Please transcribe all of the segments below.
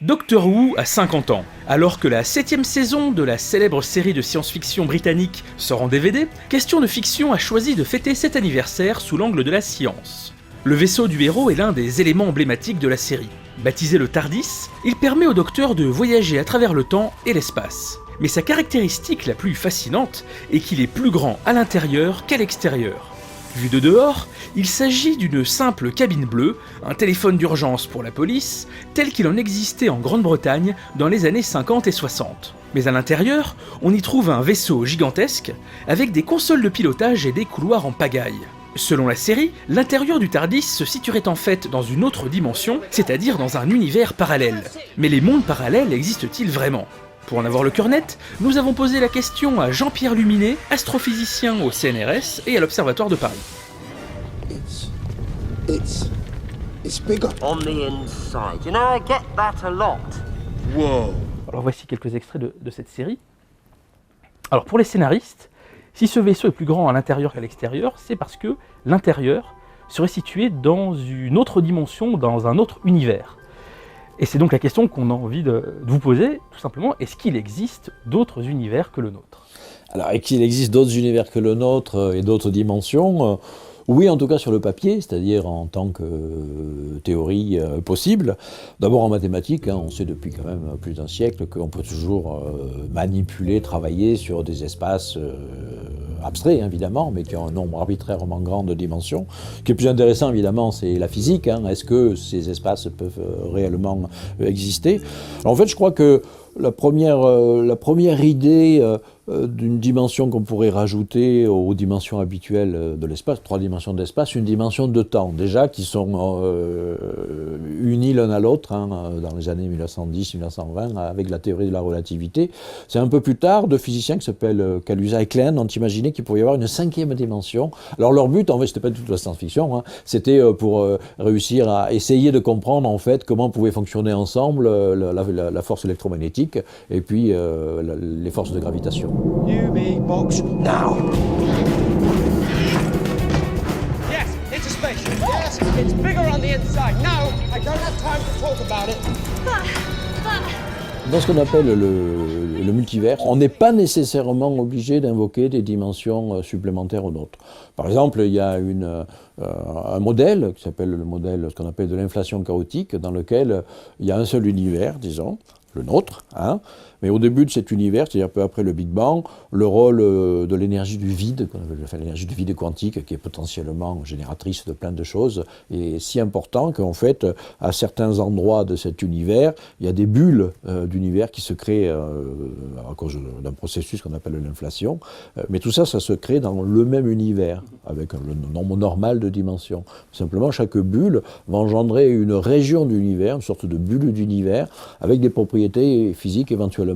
Doctor Who a 50 ans. Alors que la 7ème saison de la célèbre série de science-fiction britannique sort en DVD, Question de Fiction a choisi de fêter cet anniversaire sous l'angle de la science. Le vaisseau du héros est l'un des éléments emblématiques de la série. Baptisé le TARDIS, il permet au Docteur de voyager à travers le temps et l'espace. Mais sa caractéristique la plus fascinante est qu'il est plus grand à l'intérieur qu'à l'extérieur. Vu de dehors, il s'agit d'une simple cabine bleue, un téléphone d'urgence pour la police, tel qu'il en existait en Grande-Bretagne dans les années 50 et 60. Mais à l'intérieur, on y trouve un vaisseau gigantesque, avec des consoles de pilotage et des couloirs en pagaille. Selon la série, l'intérieur du TARDIS se situerait en fait dans une autre dimension, c'est-à-dire dans un univers parallèle. Mais les mondes parallèles existent-ils vraiment ? Pour en avoir le cœur net, nous avons posé la question à Jean-Pierre Luminet, astrophysicien au CNRS et à l'Observatoire de Paris. It's bigger. On the inside. You know, I get that a lot. Whoa. Alors voici quelques extraits de cette série. Alors pour les scénaristes, si ce vaisseau est plus grand à l'intérieur qu'à l'extérieur, c'est parce que l'intérieur serait situé dans une autre dimension, dans un autre univers. Et c'est donc la question qu'on a envie de vous poser, tout simplement, est-ce qu'il existe d'autres univers que le nôtre ? Alors, est-ce qu'il existe d'autres univers que le nôtre et d'autres dimensions ? Oui, en tout cas sur le papier, c'est-à-dire en tant que théorie possible. D'abord en mathématiques, on sait depuis quand même plus d'un siècle qu'on peut toujours manipuler, travailler sur des espaces abstraits évidemment, mais qui ont un nombre arbitrairement grand de dimensions. Ce qui est plus intéressant évidemment, c'est la physique. Est-ce que ces espaces peuvent réellement exister ? Alors, en fait, je crois que la première idée d'une dimension qu'on pourrait rajouter aux dimensions habituelles de l'espace, 3 dimensions d'espace, une dimension de temps, déjà, qui sont unies l'un à l'autre dans les années 1910-1920 avec la théorie de la relativité. C'est un peu plus tard, 2 physiciens qui s'appellent Kaluza et Klein ont imaginé qu'il pouvait y avoir une 5e dimension. Alors leur but, en fait, c'était pas du tout la science-fiction, c'était pour réussir à essayer de comprendre en fait comment pouvaient fonctionner ensemble la force électromagnétique et puis les forces de gravitation. You me box now. Yes, into space. Yes, it's bigger on the inside. No, I don't have time to talk about it. Dans ce qu'on appelle le multivers, on n'est pas nécessairement obligé d'invoquer des dimensions supplémentaires aux nôtres. Par exemple, il y a un modèle qui s'appelle le modèle, ce qu'on appelle de l'inflation chaotique, dans lequel il y a un seul univers, disons, le nôtre, mais au début de cet univers, c'est-à-dire peu après le Big Bang, le rôle de l'énergie du vide, qu'on appelle l'énergie du vide quantique, qui est potentiellement génératrice de plein de choses, est si important qu'en fait, à certains endroits de cet univers, il y a des bulles d'univers qui se créent à cause d'un processus qu'on appelle l'inflation, mais tout ça, ça se crée dans le même univers, avec le nombre normal de dimensions. Simplement, chaque bulle va engendrer une région d'univers, une sorte de bulle d'univers, avec des propriétés physiques éventuellement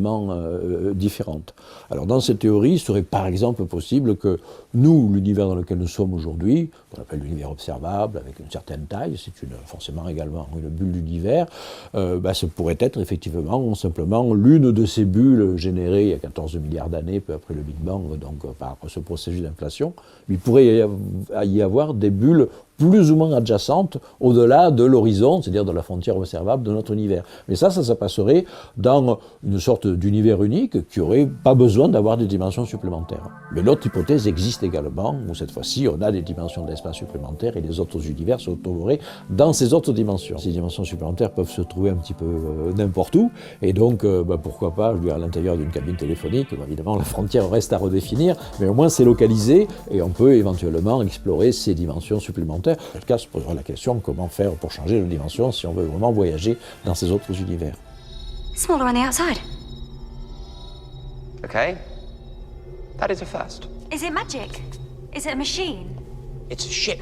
différentes. Alors dans cette théorie, il serait par exemple possible que nous, l'univers dans lequel nous sommes aujourd'hui, qu'on appelle l'univers observable, avec une certaine taille, c'est forcément également une bulle d'univers, ça pourrait être effectivement simplement l'une de ces bulles générées il y a 14 milliards d'années, peu après le Big Bang, donc par ce processus d'inflation. Il pourrait y avoir des bulles plus ou moins adjacentes au-delà de l'horizon, c'est-à-dire de la frontière observable de notre univers. Mais ça passerait dans une sorte d'univers unique qui n'aurait pas besoin d'avoir des dimensions supplémentaires. Mais l'autre hypothèse existe également, où cette fois-ci on a des dimensions d'espace supplémentaires et les autres univers se retrouveraient dans ces autres dimensions. Ces dimensions supplémentaires peuvent se trouver un petit peu n'importe où, et donc pourquoi pas à l'intérieur d'une cabine téléphonique. Évidemment la frontière reste à redéfinir, mais au moins c'est localisé et on peut éventuellement explorer ces dimensions supplémentaires. En tout cas, se posera la question comment faire pour changer de dimension si on veut vraiment voyager dans ces autres univers. Smaller on the outside. Okay. That is a first. Is it magic? Is it a machine? It's a ship.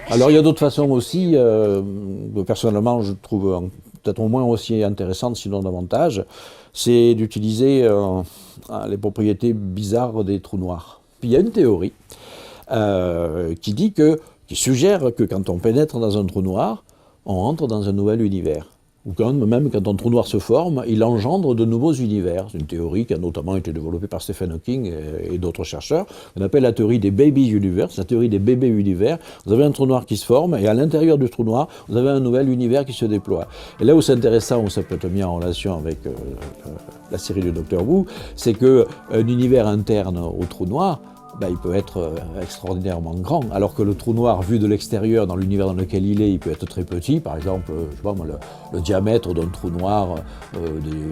Alors il y a d'autres façons aussi, personnellement je trouve peut-être au moins aussi intéressante, sinon davantage, c'est d'utiliser les propriétés bizarres des trous noirs. Puis il y a une théorie qui suggère que quand on pénètre dans un trou noir, on entre dans un nouvel univers. ou même quand un trou noir se forme, il engendre de nouveaux univers. C'est une théorie qui a notamment été développée par Stephen Hawking et d'autres chercheurs. On appelle la théorie des baby univers, la théorie des bébés univers. Vous avez un trou noir qui se forme et à l'intérieur du trou noir, vous avez un nouvel univers qui se déploie. Et là où c'est intéressant, où ça peut être mis en relation avec la série de Dr. Who, c'est qu'un univers interne au trou noir, il peut être extraordinairement grand, alors que le trou noir, vu de l'extérieur, dans l'univers dans lequel il peut être très petit. Par exemple, je sais pas, moi, le diamètre d'un trou noir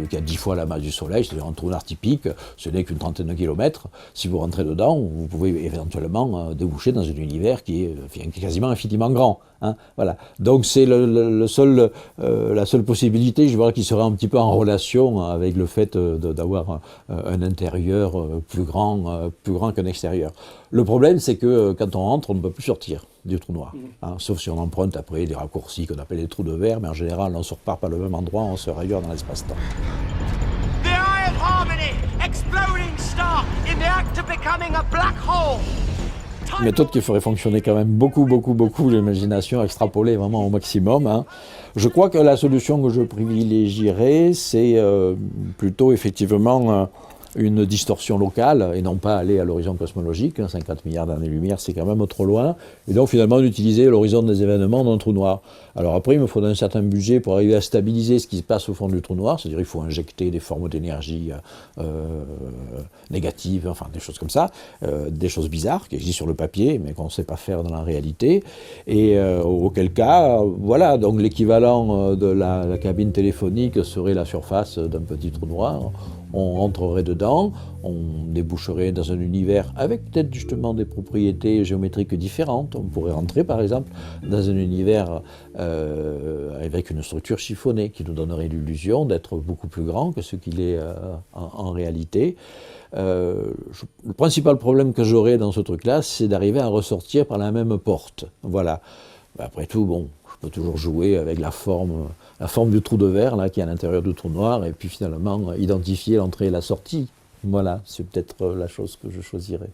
qui a 10 fois la masse du Soleil, c'est-à-dire un trou noir typique, ce n'est qu'une trentaine de kilomètres. Si vous rentrez dedans, vous pouvez éventuellement déboucher dans un univers qui est quasiment infiniment grand. Hein, voilà. Donc c'est la seule possibilité, je vois, qui serait un petit peu en relation avec le fait d'avoir un intérieur plus grand qu'un extérieur. Le problème, c'est que quand on rentre, on ne peut plus sortir du trou noir. Hein, sauf si on emprunte après des raccourcis qu'on appelle les trous de verre, mais en général, on ne se repart pas le même endroit, on se ailleurs dans l'espace-temps. The Eye of Harmony, exploding star in the act of becoming a black hole. Une méthode qui ferait fonctionner quand même beaucoup l'imagination, extrapolée vraiment au maximum. Hein. Je crois que la solution que je privilégierais, c'est plutôt effectivement une distorsion locale et non pas aller à l'horizon cosmologique. 50 milliards d'années-lumière, c'est quand même trop loin. Et donc finalement d'utiliser l'horizon des événements d'un trou noir. Alors après, il me faudra un certain budget pour arriver à stabiliser ce qui se passe au fond du trou noir. C'est-à-dire il faut injecter des formes d'énergie négatives, enfin des choses comme ça, des choses bizarres qui existent sur le papier, mais qu'on ne sait pas faire dans la réalité. Et auquel cas, voilà, donc l'équivalent de la cabine téléphonique serait la surface d'un petit trou noir. On rentrerait dedans, on déboucherait dans un univers avec peut-être justement des propriétés géométriques différentes. On pourrait rentrer par exemple dans un univers avec une structure chiffonnée qui nous donnerait l'illusion d'être beaucoup plus grand que ce qu'il est en réalité. Le principal problème que j'aurais dans ce truc-là, c'est d'arriver à ressortir par la même porte. Voilà. Après tout, bon, je peux toujours jouer avec la forme du trou de verre là, qui est à l'intérieur du trou noir, et puis finalement identifier l'entrée et la sortie. Voilà, c'est peut-être la chose que je choisirais.